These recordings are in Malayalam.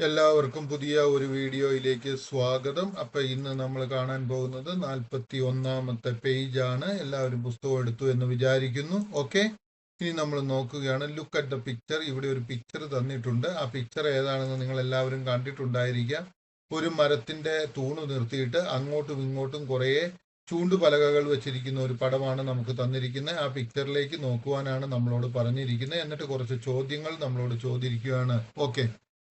എല്ലാവർക്കും പുതിയ ഒരു വീഡിയോയിലേക്ക് സ്വാഗതം. അപ്പൊ ഇന്ന് നമ്മൾ കാണാൻ പോകുന്നത് 41ാമത്തെ പേജാണ്. എല്ലാവരും പുസ്തകം എടുത്തു എന്ന് വിചാരിക്കുന്നു. ഓക്കെ, ഇനി നമ്മൾ നോക്കുകയാണ്. Look at the picture. ഇവിടെ ഒരു പിക്ചർ തന്നിട്ടുണ്ട്. ആ പിക്ചർ ഏതാണെന്ന് നിങ്ങൾ എല്ലാവരും കണ്ടിട്ടുണ്ടായിരിക്കാം. ഒരു മരത്തിന്റെ തൂണ് നിർത്തിയിട്ട് അങ്ങോട്ടും ഇങ്ങോട്ടും കുറേ ചൂണ്ടുപലകകൾ വെച്ചിരിക്കുന്ന ഒരു പടമാണ് നമുക്ക് തന്നിരിക്കുന്നത്. ആ പിക്ചറിലേക്ക് നോക്കുവാനാണ് നമ്മളോട് പറഞ്ഞിരിക്കുന്നത്. എന്നിട്ട് കുറച്ച് ചോദ്യങ്ങൾ നമ്മളോട് ചോദിക്കുകയാണ്. Okay,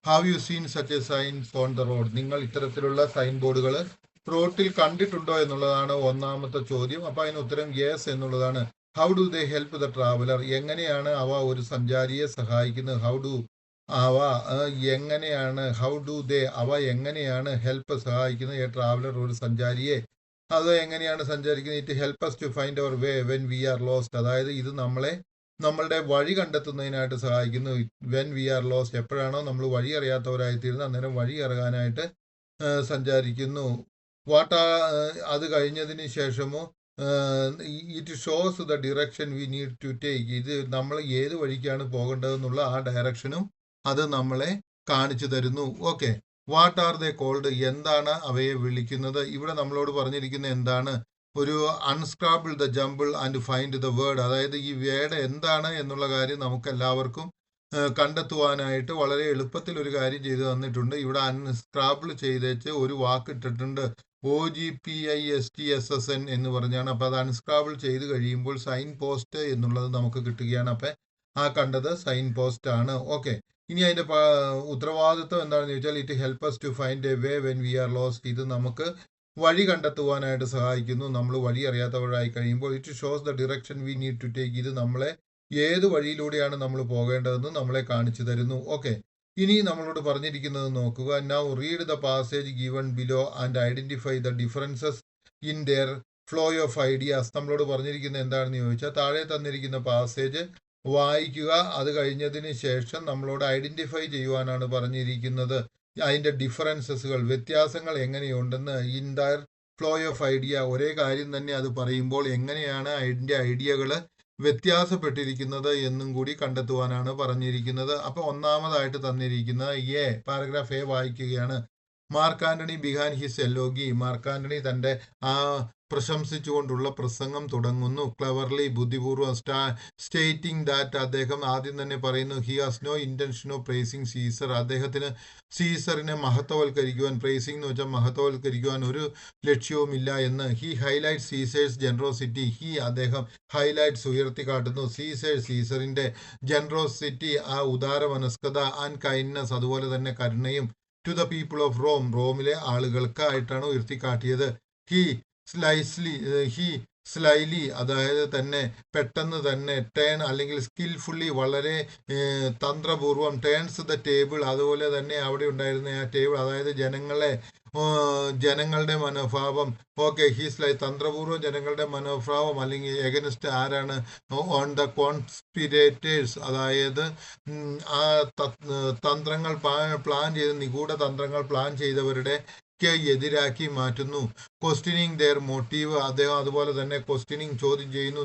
have you seen such a signs on the road? നിങ്ങൾ ഇത്തരത്തിലുള്ള സൈൻ ബോർഡുകൾ റോഡിൽ കണ്ടിട്ടുണ്ടോ എന്നുള്ളതാണ് ഒന്നാമത്തെ ചോദ്യം. അപ്പൊ അതിന് ഉത്തരം യെസ് എന്നുള്ളതാണ്. How do they help the traveller? എങ്ങനെയാണ് അവ ഒരു സഞ്ചാരിയെ സഹായിക്കുന്നത്? അവ എങ്ങനെയാണ് ഹെൽപ്പ് സഹായിക്കുന്നത്? എ ട്രാവലർ, ഒരു സഞ്ചാരിയെ. അത് എങ്ങനെയാണ് സഞ്ചരിക്കുന്നത്? It help us to find our way when we are lost. അതായത് ഇത് നമ്മളുടെ വഴി കണ്ടെത്തുന്നതിനായിട്ട് സഹായിക്കുന്നു. വെൻ വി ആർ ലോസ്റ്റ്, എപ്പോഴാണോ നമ്മൾ വഴി അറിയാത്തവരായിത്തീരുന്നത് അന്നേരം വഴി അറിയാനായിട്ട് സഞ്ചരിക്കുന്നു. അത് കഴിഞ്ഞതിന് ശേഷമോ it shows the direction we need to take. ഇത് നമ്മൾ ഏത് വഴിക്കാണ് പോകേണ്ടതെന്നുള്ള ആ ഡയറക്ഷനും അത് നമ്മളെ കാണിച്ചു തരുന്നു. Okay, what are they called? എന്താണ് അവയെ വിളിക്കുന്നത്? ഇവിടെ നമ്മളോട് പറഞ്ഞിരിക്കുന്നത് എന്താണ്? ഒരു unscramble the jumble and find the word. അതായത് ഈ വേർഡ് എന്താണ് എന്നുള്ള കാര്യം നമുക്ക് എല്ലാവർക്കും കണ്ടെത്തുവാനായിട്ട് വളരെ എളുപ്പത്തിൽ ഒരു കാര്യം ചെയ്തു തന്നിട്ടുണ്ട്. ഇവിടെ അൺസ്ക്രാബിൾ ചെയ്തേച്ച് ഒരു വാക്ക് ഇട്ടിട്ടുണ്ട്, OGPISTSSN എന്ന് പറഞ്ഞാണ്. അപ്പൊ അത് അൺസ്ക്രാബിൾ ചെയ്ത് കഴിയുമ്പോൾ സൈൻ പോസ്റ്റ് എന്നുള്ളത് നമുക്ക് കിട്ടുകയാണ്. അപ്പൊ ആ കണ്ടത് സൈൻ പോസ്റ്റ് ആണ്. ഓക്കെ, ഇനി അതിന്റെ ഉത്തരവാദിത്വം എന്താണെന്ന് ചോദിച്ചാൽ it help us to find a way when we are lost. ഇത് നമുക്ക് വഴി കണ്ടെത്തുവാനായിട്ട് സഹായിക്കുന്നു. നമ്മൾ വഴി അറിയാത്തവരായി കഴിയുമ്പോൾ it shows the direction we need to take. ഇത് നമ്മളെ ഏത് വഴിയിലൂടെയാണ് നമ്മൾ പോകേണ്ടതെന്ന് നമ്മളെ കാണിച്ചു തരുന്നു. ഓക്കെ, ഇനി നമ്മളോട് പറഞ്ഞിരിക്കുന്നത് നോക്കുക. Now read the passage given below and identify the differences in there flow of ideas. നമ്മളോട് പറഞ്ഞിരിക്കുന്നത് എന്താണെന്ന് ചോദിച്ചാൽ താഴെ തന്നിരിക്കുന്ന പാസേജ് വായിക്കുക. അത് കഴിഞ്ഞതിന് ശേഷം നമ്മളോട് ഐഡന്റിഫൈ ചെയ്യുവാനാണ് പറഞ്ഞിരിക്കുന്നത്. അതിന്റെ ഡിഫറൻസസുകൾ, വ്യത്യാസങ്ങൾ എങ്ങനെയുണ്ടെന്ന്. In their flow of idea, ഒരേ കാര്യം തന്നെ അത് പറയുമ്പോൾ എങ്ങനെയാണ് അതിന്റെ ഐഡിയകൾ വ്യത്യാസപ്പെട്ടിരിക്കുന്നത് എന്നും കൂടി കണ്ടെത്തുവാനാണ് പറഞ്ഞിരിക്കുന്നത്. അപ്പൊ ഒന്നാമതായിട്ട് തന്നിരിക്കുന്നത് പാരഗ്രാഫ് എ വായിക്കുകയാണ്. Mark Antony began his eulogy. Mark Antony തന്റെ ആ പ്രശംസിച്ചുകൊണ്ടുള്ള പ്രസംഗം തുടങ്ങുന്നു. ക്ലവർലി, ബുദ്ധിപൂർവ്വം, സ്റ്റേറ്റിംഗ് ദാറ്റ്, അദ്ദേഹം ആദ്യം തന്നെ പറയുന്നു, he has no intention of praising Caesar. അദ്ദേഹത്തിന് സീസറിനെ മഹത്വവൽക്കരിക്കുവാൻ, പ്രൈസിംഗ് എന്ന് വെച്ചാൽ മഹത്വവൽക്കരിക്കുവാൻ ഒരു ലക്ഷ്യവുമില്ല എന്ന്. He highlight Caesar's generosity. അദ്ദേഹം ഹൈലൈറ്റ്സ് ഉയർത്തിക്കാട്ടുന്നു സീസറിന്റെ ജനറോസിറ്റി, ആ ഉദാരമനസ്കത, ആൻഡ് കൈൻഡ്നസ്, അതുപോലെ തന്നെ കരുണയും, ടു ദ പീപ്പിൾ ഓഫ് റോമിലെ ആളുകൾക്കായിട്ടാണ് ഉയർത്തിക്കാട്ടിയത്. ഹി സ്ലൈലി, അതായത് തന്നെ പെട്ടെന്ന് തന്നെ, ടേൺ അല്ലെങ്കിൽ സ്കിൽഫുള്ളി, വളരെ തന്ത്രപൂർവം, ടേൺസ് ദ ടേബിൾ, അതുപോലെ തന്നെ അവിടെ ഉണ്ടായിരുന്ന ആ ടേബിൾ, അതായത് ജനങ്ങളുടെ മനോഭാവം. ഓക്കെ, ഹീസ് തന്ത്രപൂർവ്വം ജനങ്ങളുടെ മനോഭാവം അല്ലെങ്കിൽ എഗനിസ്റ്റ് ആരാണ്? ഓൺ ദ കോൺസ്പിരേറ്റേഴ്സ്, അതായത് ആ തന്ത്രങ്ങൾ പ്ലാൻ ചെയ്ത്, നിഗൂഢ തന്ത്രങ്ങൾ പ്ലാൻ ചെയ്തവരുടെ എതിരാക്കി മാറ്റുന്നു. ക്വസ്റ്റ്യനിങ് ദെയർ മോട്ടീവ്, അദ്ദേഹം അതുപോലെ തന്നെ ക്വസ്റ്റ്യനിങ്, ചോദ്യം ചെയ്യുന്നു,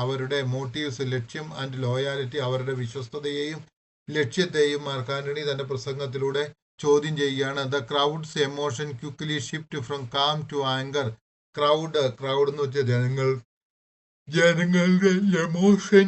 അവരുടെ മോട്ടീവ്സ്, ലക്ഷ്യം, ആൻഡ് ലോയാലിറ്റി, അവരുടെ വിശ്വസ്തതയെയും ലക്ഷ്യത്തെയും മാർക്ക് ആന്റണി തന്റെ പ്രസംഗത്തിലൂടെ ചോദ്യം ചെയ്യുകയാണ്. The crowd's emotion quickly shift from calm to anger. Crowd എന്ന് വെച്ചാൽ ജനങ്ങളുടെ എമോഷൻ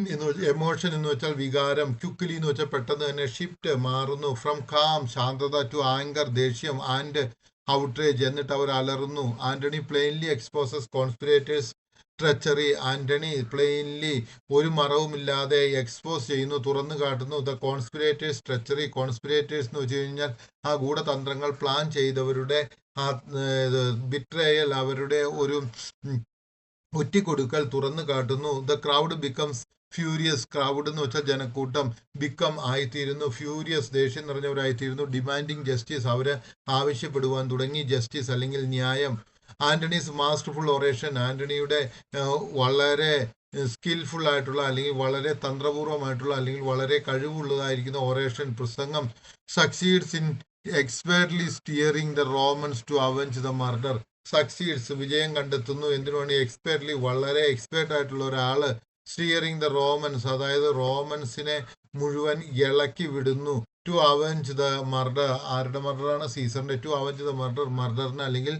എന്ന് വെച്ചാൽ വികാരം, ക്വിക്ക്ലി എന്ന് വെച്ചാൽ പെട്ടെന്ന് തന്നെ, ഷിഫ്റ്റ് മാറുന്നു, ഫ്രം കാം ശാന്തത, ടു ആങ്കർ ദേഷ്യം, ആൻഡ് ഔട്ട്റേജ് എന്നിട്ട് അവർ അലറുന്നു. Antony plainly exposes conspirators treachery. Antony plainly, ഒരു മറവുമില്ലാതെ എക്സ്പോസ് ചെയ്യുന്നു, തുറന്നു കാട്ടുന്നു, ദ കോൺസ്പിരേറ്റേഴ്സ് ട്രെച്ചറി. കോൺസ്പിരേറ്റേഴ്സ് എന്ന് വെച്ച് കഴിഞ്ഞാൽ ആ ഗൂഢതന്ത്രങ്ങൾ പ്ലാൻ ചെയ്തവരുടെ ആ ബിട്രയൽ, അവരുടെ ഒരു ഒറ്റിക്കൊടുക്കൽ തുറന്നു കാട്ടുന്നു. The crowd becomes furious. Crowd എന്ന് വെച്ചാൽ ജനക്കൂട്ടം, ബിക്കം ആയിത്തീരുന്നു, ഫ്യൂരിയസ് ദേഷ്യം നിറഞ്ഞവരായിത്തീരുന്നു, ഡിമാൻഡിങ് ജസ്റ്റിസ്, അവര് ആവശ്യപ്പെടുവാൻ തുടങ്ങി ജസ്റ്റിസ് അല്ലെങ്കിൽ ന്യായം. Antony's masterful oration. ആന്റണിയുടെ വളരെ സ്കിൽഫുൾ ആയിട്ടുള്ള അല്ലെങ്കിൽ വളരെ തന്ത്രപൂർവമായിട്ടുള്ള അല്ലെങ്കിൽ വളരെ കഴിവുള്ളതായിരിക്കുന്ന ഒറേഷൻ, പ്രസംഗം. Succeeds in expertly steering the Romans to avenge the murder. Succeeds, വിജയം കണ്ടെത്തുന്നു. എന്തിനു വേണ്ടി? എക്സ്പെർട്ട്ലി, വളരെ എക്സ്പെർട്ട് ആയിട്ടുള്ള ഒരാള്. സ്റ്റിയറിംഗ് ദ റോമൻസ്, അതായത് റോമൻസിനെ മുഴുവൻ ഇളക്കി വിടുന്നു. To avenge the murder. ആരുടെ മർഡറാണ്? സീസറിന്റെ. ടു അവഞ്ച് ദ മർഡർ, മർഡറിന് അല്ലെങ്കിൽ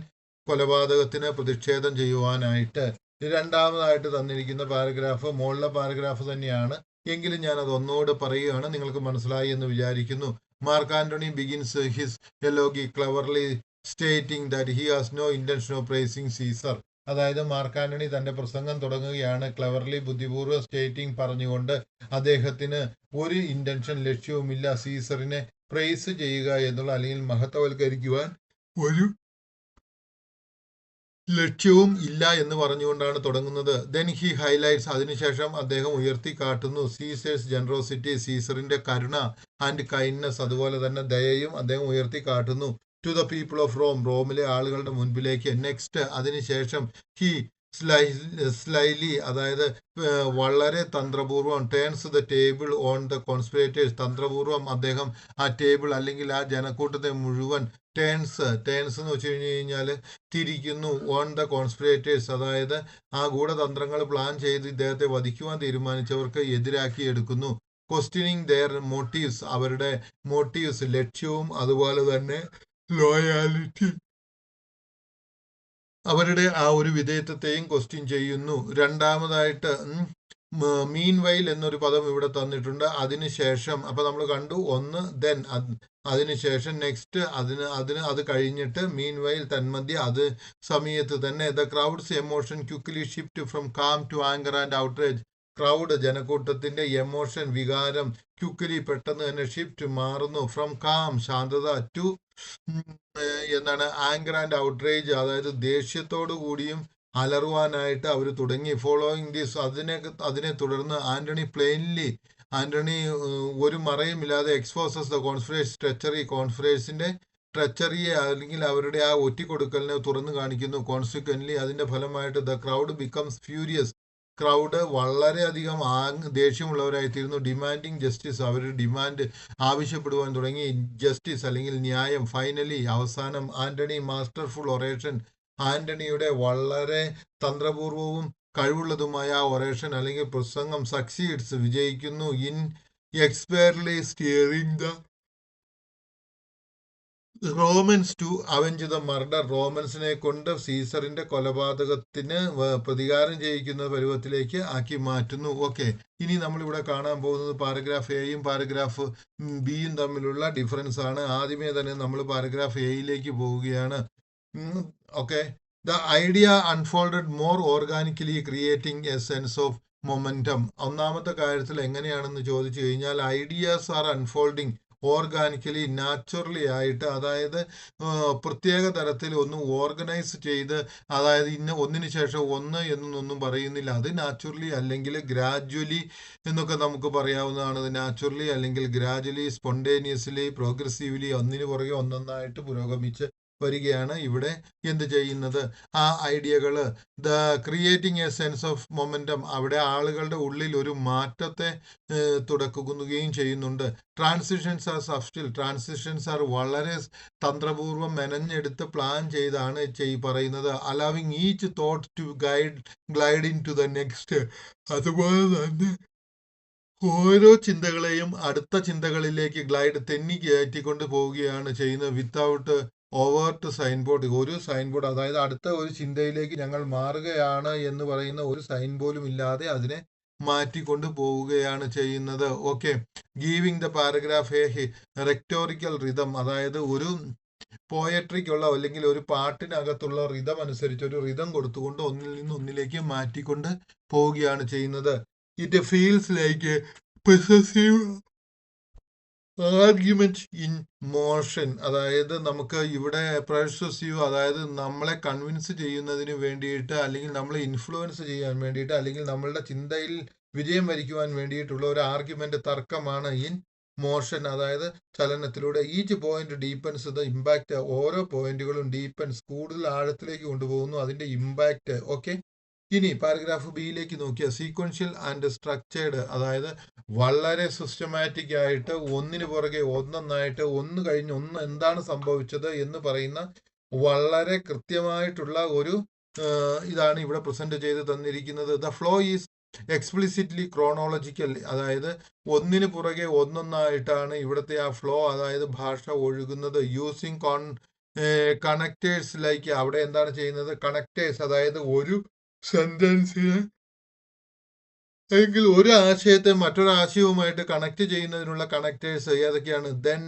കൊലപാതകത്തിന് പ്രതിഷേധം ചെയ്യുവാനായിട്ട്. രണ്ടാമതായിട്ട് തന്നിരിക്കുന്ന പാരഗ്രാഫ് മുകളിലെ പാരഗ്രാഫ് തന്നെയാണ്, എങ്കിലും ഞാൻ അത് ഒന്നുകൂടെ പറയുകയാണ്, നിങ്ങൾക്ക് മനസ്സിലായി എന്ന് വിചാരിക്കുന്നു. Mark Antony begins his eulogy cleverly stating that he has no intention of praising Caesar. അതായത് മാർക്ക് ആന്റണി തന്റെ പ്രസംഗം തുടങ്ങുകയാണ് ക്ലവർലി, ബുദ്ധിപൂർവ്വം സ്റ്റേറ്റിംഗ് പറഞ്ഞുകൊണ്ട് അദ്ദേഹത്തിന് ഒരു ഇന്റൻഷൻ, ലക്ഷ്യവുമില്ല സീസറിനെ പ്രൈസ് ചെയ്യുക എന്നുള്ള അല്ലെങ്കിൽ മഹത്വവൽക്കരിക്കുവാൻ ഒരു ലക്ഷ്യവും ഇല്ല എന്ന് പറഞ്ഞുകൊണ്ടാണ് തുടങ്ങുന്നത്. ദെൻ ഹി ഹൈലൈറ്റ്സ്, അതിനുശേഷം അദ്ദേഹം ഉയർത്തി കാട്ടുന്നു സീസേഴ്സ് ജനറോസിറ്റി, സീസറിന്റെ കരുണ, ആൻഡ് കൈൻഡ്നസ്, അതുപോലെ തന്നെ ദയയും അദ്ദേഹം ഉയർത്തി കാട്ടുന്നു. To the people of Rome, റോമിലെ ആളുകളുടെ മുൻപിലേക്ക്. നെക്സ്റ്റ്, അതിനുശേഷം ഹി സ്ലൈലി, അതായത് വളരെ തന്ത്രപൂർവം, turns the table on the conspirators, തന്ത്രപൂർവം അദ്ദേഹം ആ ടേബിൾ അല്ലെങ്കിൽ ആ ജനക്കൂട്ടത്തെ മുഴുവൻ ടേൺസ് എന്ന് വെച്ച് കഴിഞ്ഞാൽ തിരിക്കുന്നു, ഓൺ ദ കോൺസ്പിറേറ്റേഴ്സ്, അതായത് ആ ഗൂഢതന്ത്രങ്ങൾ പ്ലാൻ ചെയ്ത് ഇദ്ദേഹത്തെ വധിക്കുവാൻ തീരുമാനിച്ചവർക്ക് എതിരാക്കി എടുക്കുന്നു. ക്വസ്റ്റ്യനിങ് ദെയർ മോട്ടീവ്സ്, അവരുടെ മോട്ടീവ്സ്, ലക്ഷ്യവും അതുപോലെ തന്നെ ലോയാലിറ്റി, അവരുടെ ആ ഒരു വിധേയത്വത്തെയും ക്വസ്റ്റ്യൻ ചെയ്യുന്നു. രണ്ടാമതായിട്ട് മീൻ വൈൽ എന്നൊരു പദം ഇവിടെ തന്നിട്ടുണ്ട്. അതിനുശേഷം അപ്പൊ നമ്മൾ കണ്ടു ഒന്ന്, ദെൻ, അതിനുശേഷം നെക്സ്റ്റ്, അത് കഴിഞ്ഞിട്ട് മീൻ വൈൽ, തന്മധ്യ, അത് സമയത്ത് തന്നെ the crowd's emotion quickly shift from calm to anger and outrage. Crowd, ജനക്കൂട്ടത്തിന്റെ എമോഷൻ, വികാരം, ക്വിക്ക്ലി, പെട്ടെന്ന് തന്നെ, ഷിഫ്റ്റ്, മാറുന്നു, ഫ്രം കാം, ശാന്തത, ടു എന്താണ്, ആങ്കർ ആൻഡ് ഔട്ട്റേജ്, അതായത് ദേഷ്യത്തോടു കൂടിയും അലറുവാനായിട്ട് അവർ തുടങ്ങി. ഫോളോയിങ് ദിസ്, അതിനെ തുടർന്ന് ആന്റണി ഒരു മറയുമില്ലാതെ എക്സ്പോസസ് ദ കോൺസ്പിറേറ്റ്സ് ട്രെച്ചറി, കോൺസ്പിറേറ്റ്സിന്റെ ട്രെച്ചറിയെ അല്ലെങ്കിൽ അവരുടെ ആ ഒറ്റിക്കൊടുക്കലിനെ തുറന്നു കാണിക്കുന്നു. കോൺസിക്വന്റ്ലി, അതിന്റെ ഫലമായിട്ട് the crowd becomes furious, crowd വളരെയധികം ദേഷ്യമുള്ളവരായിത്തീരുന്നു. ഡിമാൻഡിങ് ജസ്റ്റിസ്, അവർ ഡിമാൻഡ് ആവശ്യപ്പെടുവാൻ തുടങ്ങി, ജസ്റ്റിസ് അല്ലെങ്കിൽ ന്യായം. ഫൈനലി, അവസാനം, ആന്റണി മാസ്റ്റർഫുൾ ഒറേഷൻ, ആന്റണിയുടെ വളരെ തന്ത്രപൂർവവും കഴിവുള്ളതുമായ ഒറേഷൻ അല്ലെങ്കിൽ പ്രസംഗം സക്സീഡ്സ്, വിജയിക്കുന്നു. In expertly steering the Romans to avenge the murder, റോമൻസിനെ കൊണ്ട് സീസറിന്റെ കൊലപാതകത്തിന് പ്രതികാരം ചെയ്യിക്കുന്ന പരുവത്തിലേക്ക് ആക്കി മാറ്റുന്നു. ഓക്കെ, ഇനി നമ്മളിവിടെ കാണാൻ പോകുന്നത് പാരഗ്രാഫ് എയും പാരഗ്രാഫ് ബിയും തമ്മിലുള്ള ഡിഫറൻസ് ആണ്. ആദ്യമേ തന്നെ നമ്മൾ പാരഗ്രാഫ് എയിലേക്ക് പോവുകയാണ്. Okay, the idea unfolded more organically, creating a sense of momentum. ഒന്നാമത്തെ കാര്യത്തിൽ എങ്ങനെയാണെന്ന് ചോദിച്ചു കഴിഞ്ഞാൽ, ideas R unfolding organically, naturally ആയിട്ട്, അതായത് പ്രത്യേക തരത്തിൽ ഒന്ന് ഓർഗനൈസ് ചെയ്ത്, അതായത് ഒന്നിനു ശേഷം ഒന്ന് എന്നൊന്നും പറയുന്നില്ല. അത് നാച്ചുറലി അല്ലെങ്കിൽ ഗ്രാജുവലി എന്നൊക്കെ നമുക്ക് പറയാവുന്നതാണ്. നാച്ചുറലി അല്ലെങ്കിൽ ഗ്രാജുവലി, സ്പോണ്ടേനിയസ്ലി, പ്രോഗ്രസീവ്ലി, ഒന്നിനു പുറകെ ഒന്നൊന്നായിട്ട് പുരോഗമിച്ച് വരികയാണ് ഇവിടെ എന്ത് ചെയ്യുന്നത്, ആ ഐഡിയകൾ. The creating a sense of momentum, അവിടെ ആളുകളുടെ ഉള്ളിൽ ഒരു മാറ്റത്തെ തുടക്കുകയും ചെയ്യുന്നുണ്ട്. Transitions are subtle, transitions are വളരെ തന്ത്രപൂർവ്വം മെനഞ്ഞെടുത്ത് പ്ലാൻ ചെയ്താണ് പറയുന്നത്. Allowing each thought to glide into the next, അതുപോലെ തന്നെ ഓരോ ചിന്തകളെയും അടുത്ത ചിന്തകളിലേക്ക് തെന്നി കയറ്റിക്കൊണ്ട് പോവുകയാണ് ചെയ്യുന്നത്. വിത്തൗട്ട് ഓവേർട്ട് സൈൻ ബോർഡ്, ഒരു സൈൻ ബോർഡ്, അതായത് അടുത്ത ഒരു ചിന്തയിലേക്ക് ഞങ്ങൾ മാറുകയാണ് എന്ന് പറയുന്ന ഒരു സൈൻ പോലും ഇല്ലാതെ അതിനെ മാറ്റിക്കൊണ്ട് പോവുകയാണ് ചെയ്യുന്നത്. Okay, giving the paragraph a rhetorical rhythm, അതായത് ഒരു പോയട്രിക്കുള്ള അല്ലെങ്കിൽ ഒരു പാട്ടിനകത്തുള്ള റിതം അനുസരിച്ച് ഒരു റിതം കൊടുത്തുകൊണ്ട് ഒന്നിൽ നിന്ന് ഒന്നിലേക്ക് മാറ്റിക്കൊണ്ട് പോവുകയാണ് ചെയ്യുന്നത്. It feels like possessive argument in motion, അതായത് നമുക്ക് ഇവിടെ പെർസസീവ്, അതായത് നമ്മളെ കൺവിൻസ് ചെയ്യുന്നതിന് വേണ്ടിയിട്ട് അല്ലെങ്കിൽ നമ്മളെ ഇൻഫ്ലുവൻസ് ചെയ്യാൻ വേണ്ടിയിട്ട് അല്ലെങ്കിൽ നമ്മളുടെ ചിന്തയിൽ വിജയം വരിക്കുവാൻ വേണ്ടിയിട്ടുള്ള ഒരു ആർഗ്യുമെന്റ്, തർക്കമാണ് ഇൻ മോഷൻ, അതായത് ചലനത്തിലൂടെ. Each point deepens the impact, ഓരോ പോയിന്റുകളും ഡീപ്പൻസ്, കൂടുതൽ ആഴത്തിലേക്ക് കൊണ്ടുപോകുന്നു അതിന്റെ ഇമ്പാക്ട്. ഓക്കെ, ഇനി പാരഗ്രാഫ് ബിയിലേക്ക് നോക്കിയ സീക്വൻഷ്യൽ ആൻഡ് സ്ട്രക്ചേർഡ്, അതായത് വളരെ സിസ്റ്റമാറ്റിക് ആയിട്ട് ഒന്നിനു പുറകെ ഒന്നൊന്നായിട്ട് ഒന്ന് കഴിഞ്ഞ് ഒന്ന് എന്താണ് സംഭവിച്ചത് എന്ന് പറയുന്ന വളരെ കൃത്യമായിട്ടുള്ള ഒരു ഇതാണ് ഇവിടെ പ്രസന്റ് ചെയ്ത് തന്നിരിക്കുന്നത്. The flow is explicitly chronological, അതായത് ഒന്നിന് പുറകെ ഒന്നൊന്നായിട്ടാണ് ഇവിടുത്തെ ആ ഫ്ലോ, അതായത് ഭാഷ ഒഴുകുന്നത്. യൂസിങ് കണക്റ്റേഴ്സ് ലൈക്ക്, അവിടെ എന്താണ് ചെയ്യുന്നത്, കണക്റ്റേഴ്സ്, അതായത് ഒരു സെന്റൻസിന് എങ്കിൽ ഒരു ആശയത്തെ മറ്റൊരു ആശയവുമായിട്ട് കണക്ട് ചെയ്യുന്നതിനുള്ള കണക്റ്റേഴ്സ് ഏതൊക്കെയാണ്? ദെൻ,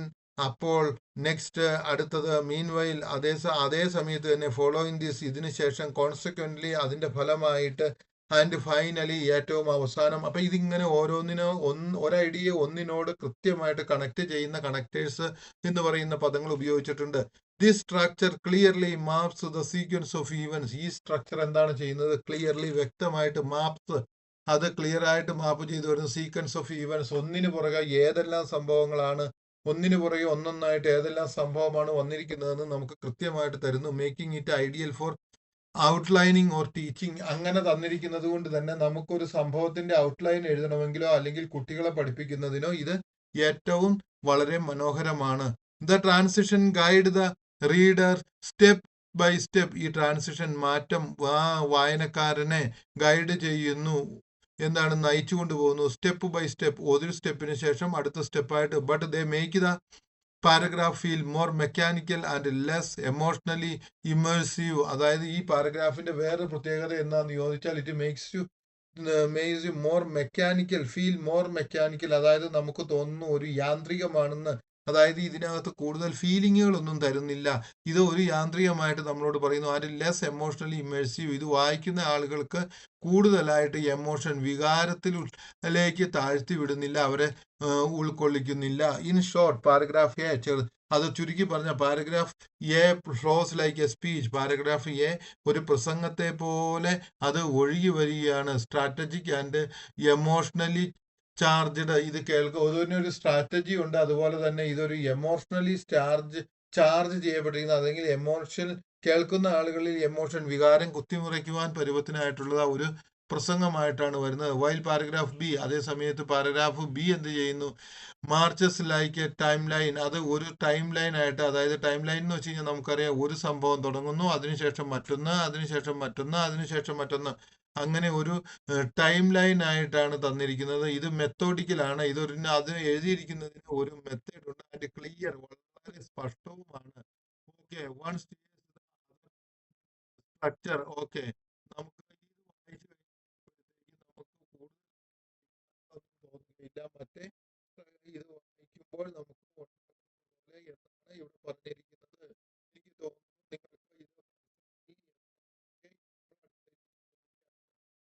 അപ്പോൾ, നെക്സ്റ്റ്, അടുത്തത്, മീൻ വൈൽ, അതേ സമയത്ത് തന്നെ, ഫോളോയിങ് ദിസ്, ഇതിന് ശേഷം, കോൺസിക്വന്റ്ലി, അതിന്റെ ഫലമായിട്ട്, ആൻഡ് ഫൈനലി, ഏറ്റവും അവസാനം. അപ്പൊ ഇതിങ്ങനെ ഓരോന്നിനോ ഒരു ഐഡിയ ഒന്നിനോട് കൃത്യമായിട്ട് കണക്ട് ചെയ്യുന്ന കണക്റ്റേഴ്സ് എന്ന് പറയുന്ന പദങ്ങൾ ഉപയോഗിച്ചിട്ടുണ്ട്. This structure clearly maps the sequence of events. ഈ സ്ട്രക്ചർ എന്താണ് ചെയ്യുന്നത്? ക്ലിയർലി, വ്യക്തമായിട്ട്, മാപ്സ്, അത് ക്ലിയർ ആയിട്ട് മാപ്പ് ചെയ്തു വരുന്ന സീക്വൻസ് ഓഫ് ഈവൻസ്, ഒന്നിനു പുറകെ ഏതെല്ലാം സംഭവങ്ങളാണ്, ഒന്നിനു പുറകെ ഒന്നൊന്നായിട്ട് ഏതെല്ലാം സംഭവമാണ് വന്നിരിക്കുന്നതെന്ന് നമുക്ക് കൃത്യമായിട്ട് തരുന്നു. Making it ideal four outlining or teaching. അങ്ങനെ തന്നിരിക്കുന്നത് കൊണ്ട് തന്നെ നമുക്കൊരു സംഭവത്തിന്റെ ഔട്ട്ലൈൻ എഴുതണമെങ്കിലോ അല്ലെങ്കിൽ കുട്ടികളെ പഠിപ്പിക്കുന്നതിനോ ഇത് ഏറ്റവും വളരെ മനോഹരമാണ്. The transition guide the reader step by step. ഈ ട്രാൻസിഷൻ മാറ്റം വായനക്കാരനെ ഗൈഡ് ചെയ്യുന്നു, എന്താണ്, നയിച്ചു കൊണ്ടുപോകുന്നു. സ്റ്റെപ്പ് ബൈ സ്റ്റെപ്പ്, ഒരു സ്റ്റെപ്പിന് ശേഷം അടുത്ത സ്റ്റെപ്പായിട്ട്. But they make the paragraph feel more mechanical and less emotionally immersive. അതായത് ഈ പാരഗ്രാഫിന്റെ വേറെ പ്രത്യേകത എന്താണെന്ന് ചോദിച്ചാൽ, it makes you more mechanical, feel more mechanical, അതായത് നമുക്ക് തോന്നുന്നു ഒരു യാന്ത്രികമാണെന്ന്. അതായത് ഇതിനകത്ത് കൂടുതൽ ഫീലിങ്ങുകളൊന്നും തരുന്നില്ല, ഇത് ഒരു യാന്ത്രികമായിട്ട് നമ്മളോട് പറയുന്നു. ആൻഡ് ലെസ് എമോഷണലി ഇമേഴ്സീവ്, ഇത് വായിക്കുന്ന ആളുകൾക്ക് കൂടുതലായിട്ട് എമോഷൻ, വികാരത്തിലേക്ക് താഴ്ത്തി വിടുന്നില്ല, അവരെ ഉൾക്കൊള്ളിക്കുന്നില്ല. ഇൻ ഷോർട്ട്, പാരഗ്രാഫ് എ, അത് ചുരുക്കി പറഞ്ഞ, paragraph A flows like a speech. Paragraph A ഒരു പ്രസംഗത്തെ പോലെ അത് ഒഴുകി വരികയാണ്. Strategic and emotionally charged. ഇത് കേൾക്കുക, ഇതിനൊരു സ്ട്രാറ്റജി ഉണ്ട്, അതുപോലെ തന്നെ ഇതൊരു എമോഷണലി ചാർജ് ചെയ്യപ്പെട്ടിരിക്കുന്ന, അല്ലെങ്കിൽ എമോഷൻ, കേൾക്കുന്ന ആളുകളിൽ എമോഷൻ, വികാരം കുത്തിമുറയ്ക്കുവാൻ പരുവത്തിനായിട്ടുള്ള ഒരു പ്രസംഗമായിട്ടാണ് വരുന്നത്. വൈൽ പാരഗ്രാഫ് ബി, അതേ സമയത്ത് പാരഗ്രാഫ് ബി എന്ത് ചെയ്യുന്നു? Marches like A time line. അത് ഒരു ടൈം ലൈൻ ആയിട്ട്, അതായത് ടൈം ലൈൻ എന്ന് വെച്ച് കഴിഞ്ഞാൽ നമുക്കറിയാം, ഒരു സംഭവം തുടങ്ങുന്നു, അതിനുശേഷം മറ്റൊന്ന്, അതിനുശേഷം മറ്റൊന്ന്, അതിനുശേഷം മറ്റൊന്ന്, അങ്ങനെ ഒരു ടൈം ലൈൻ ആയിട്ടാണ് തന്നിരിക്കുന്നത്. ഇത് മെത്തോഡിക്കലാണ്. അത് എഴുതിയിരിക്കുന്നതിന് ഒരു മെത്തേഡ് ഉണ്ട്. അതിന്റെ ക്ലിയർ, വളരെ സ്പഷ്ടവുമാണ്. Okay, one structure. ഓക്കെ, നമുക്ക് ഇത് വായിച്ചു കഴിയുമ്പോഴത്തേക്ക് നമുക്ക് കൂടുതൽ തോന്നുകയില്ല. മറ്റേ ഇത് വായിക്കുമ്പോൾ നമുക്ക് പോലെ എന്നാണ് ഇവിടെ പറഞ്ഞിരിക്കുന്നത്.